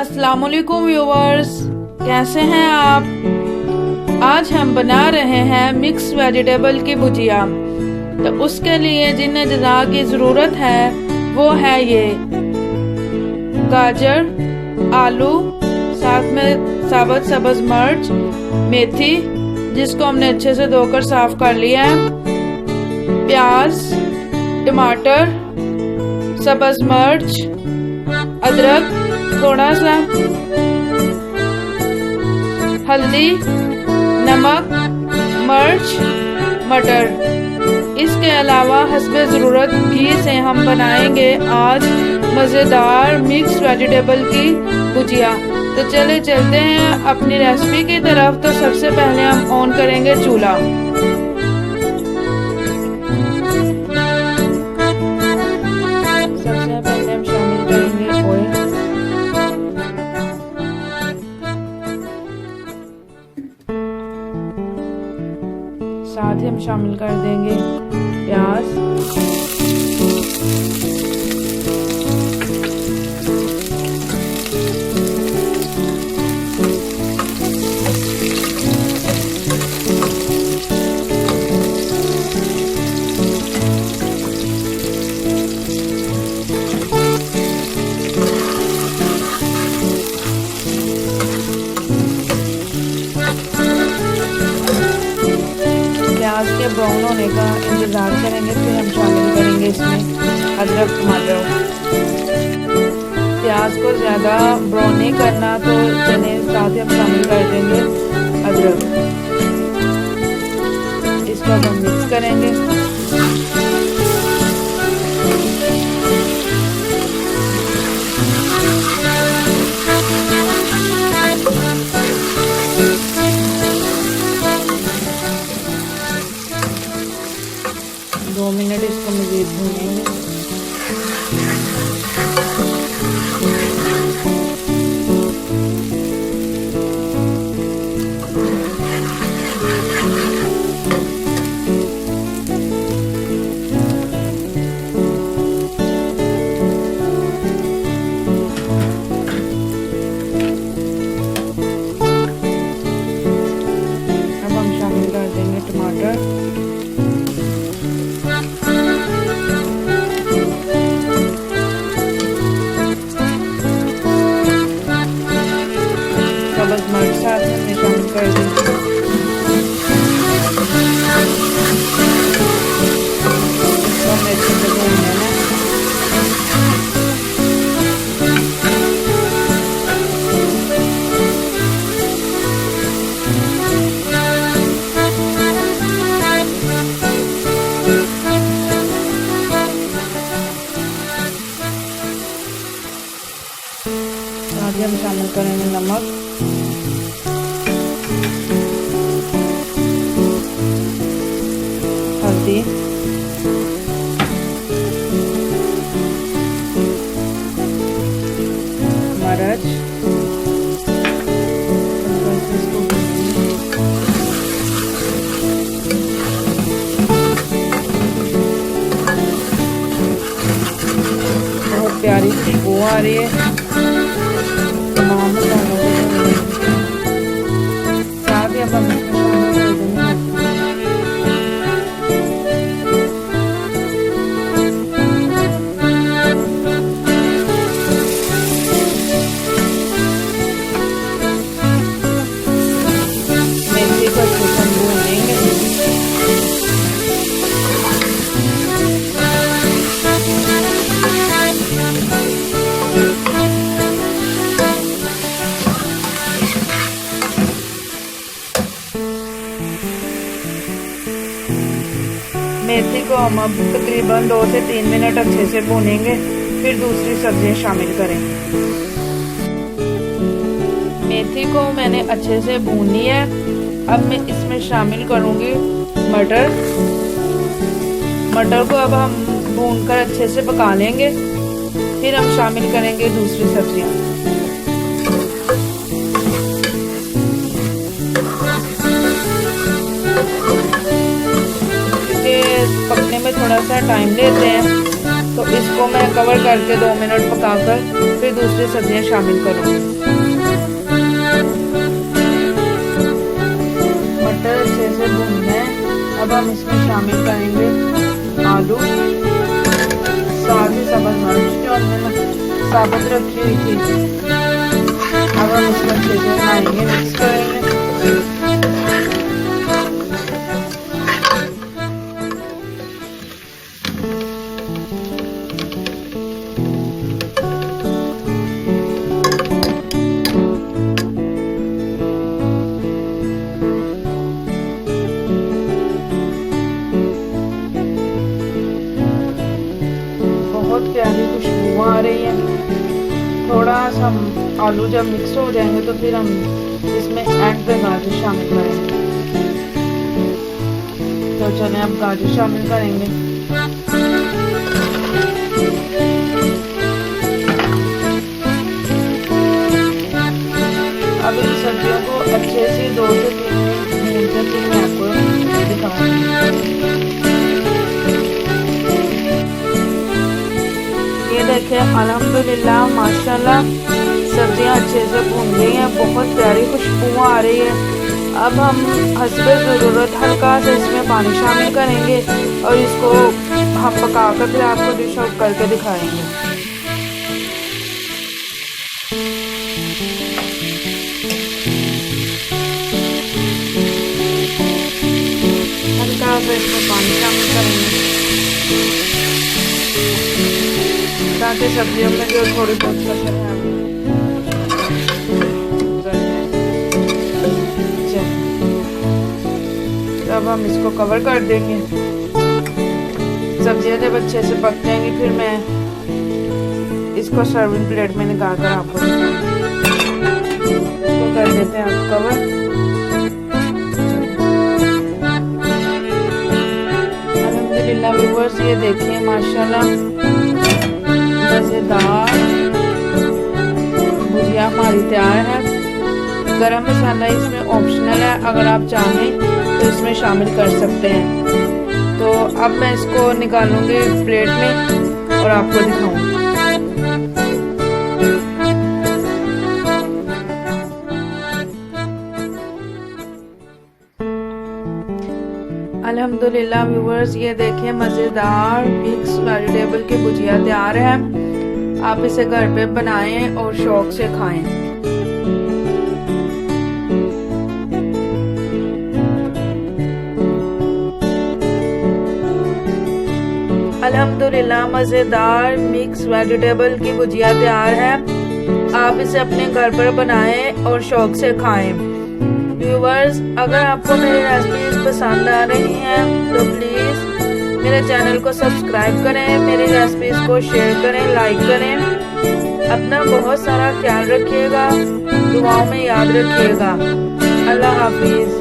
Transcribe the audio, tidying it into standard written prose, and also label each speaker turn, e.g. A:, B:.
A: अस्सलाम वालेकुम व्यूवर्स, कैसे हैं आप। आज हम बना रहे हैं मिक्स वेजिटेबल की भुजिया। तो उसके लिए जिन अज्जा की ज़रूरत है वो है ये गाजर, आलू, साथ में साबुत सब्ज़ मिर्च, मेथी जिसको हमने अच्छे से धोकर साफ कर लिया है, प्याज, टमाटर, सब्ज़ मिर्च, अदरक, थोड़ा सा हल्दी, नमक, मिर्च, मटर। इसके अलावा हस्बे ज़रूरत घी से हम बनाएंगे आज मज़ेदार मिक्स वेजिटेबल की भुजिया। तो चले चलते हैं अपनी रेसिपी की तरफ। तो सबसे पहले हम ऑन करेंगे चूल्हा। सबसे पहले हम शामिल करेंगे ऑयल। साथ ही हम शामिल कर देंगे प्याज, प्याज के ब्राउन होने का इंतज़ार करेंगे, फिर हम शामिल करेंगे इसमें अदरक, टमाटर। प्याज को ज़्यादा ब्राउन नहीं करना तो चने, साथ ही हम शामिल कर देंगे अदरक। इसको हम मिक्स करेंगे। दो मिनट इसको मज़ीद भूनेंगे। अब हम शामिल कर देंगे टमाटर, सब्ज़ मिर्च साथ में शामिल कर देंगे। इसको हमें अच्छे से भूनना है। साथ ही हम शामिल करेंगे नमक, हल्दी, मिर्च, बहुत प्यारी खुशबू आ रही है तमाम मसालों को। साथ ही हम मेथी को अच्छे से भूनेंगे। मेथी को हम अब तकरीबन 2 से 3 मिनट अच्छे से भूनेंगे, फिर दूसरी सब्जियां शामिल करेंगे। मेथी को मैंने अच्छे से भून लिया है। अब मैं इसमें शामिल करूंगी मटर। मटर को अब हम भूनकर अच्छे से पका लेंगे, फिर हम शामिल करेंगे दूसरी सब्जियां। पकने में थोड़ा सा टाइम लेते हैं, तो इसको मैं कवर करके 2 मिनट पकाकर फिर दूसरी सब्जियां शामिल करूँगी। मटर अच्छे से भून हैं। अब हम इसमें शामिल करेंगे आलू, साथ ही सब्ज मिर्च जो हमने साबुत रखी हुई थी। अब हम इसको अच्छे से मिलाएंगे, मिक्स करेंगे। बहुत प्यारी खुशबू आ रही है। थोड़ा सा आलू जब मिक्स हो जाएंगे तो फिर हम इसमें एंड पे गाजर शामिल करेंगे। तो चलें अब गाजर शामिल करेंगे। अब इन सब्जियों को अच्छे से 2 से 3 मिनट तक मैं आपको दिखाऊंगी। ये देखिए अल्हम्दुलिल्लाह माशाल्लाह सब्जियां अच्छे से भून गई हैं, बहुत प्यारी खुशबू आ रही है। अब हम हस्बे ज़रूरत हल्का सा इसमें पानी शामिल करेंगे और इसको हम पकाकर फिर आपको डिश आउट करके दिखाएंगे। हल्का सा इसमें पानी शामिल करेंगे ताकि सब्जियों में जो थोड़ी बहुत कसर है अब हम इसको कवर कर देंगे। सब्जियां जब अच्छे से पक जाएंगी फिर मैं इसको सर्विंग प्लेट में निकाल कर आपको तो कर देते हैं आप कवर। अल्हम्दुलिल्लाह व्यूअर्स ये देखिए माशाल्लाह मज़ेदार भुजिया हमारी तैयार है। गरम मसाला इसमें ऑप्शनल है, अगर आप चाहें तो इसमें शामिल कर सकते हैं। तो अब मैं इसको निकालूंगी प्लेट में और आपको दिखाऊंगी। अल्हम्दुलिल्लाह व्यूअर्स ये देखिए मज़ेदार मिक्स वेजिटेबल की भुजिया तैयार है। आप इसे घर पे बनाएं और शौक से खाएं। अल्हम्दुलिल्लाह मज़ेदार मिक्स वेजिटेबल की भुजिया तैयार है। आप इसे अपने घर पर बनाएं और शौक से खाएं। व्यूअर्स अगर आपको मेरी रेसिपीज पसंद आ रही हैं तो प्लीज़ मेरे चैनल को सब्सक्राइब करें, मेरी रेसिपीज को शेयर करें, लाइक करें। अपना बहुत सारा ख्याल रखिएगा, दुआओं में याद रखिएगा। अल्लाह हाफिज़।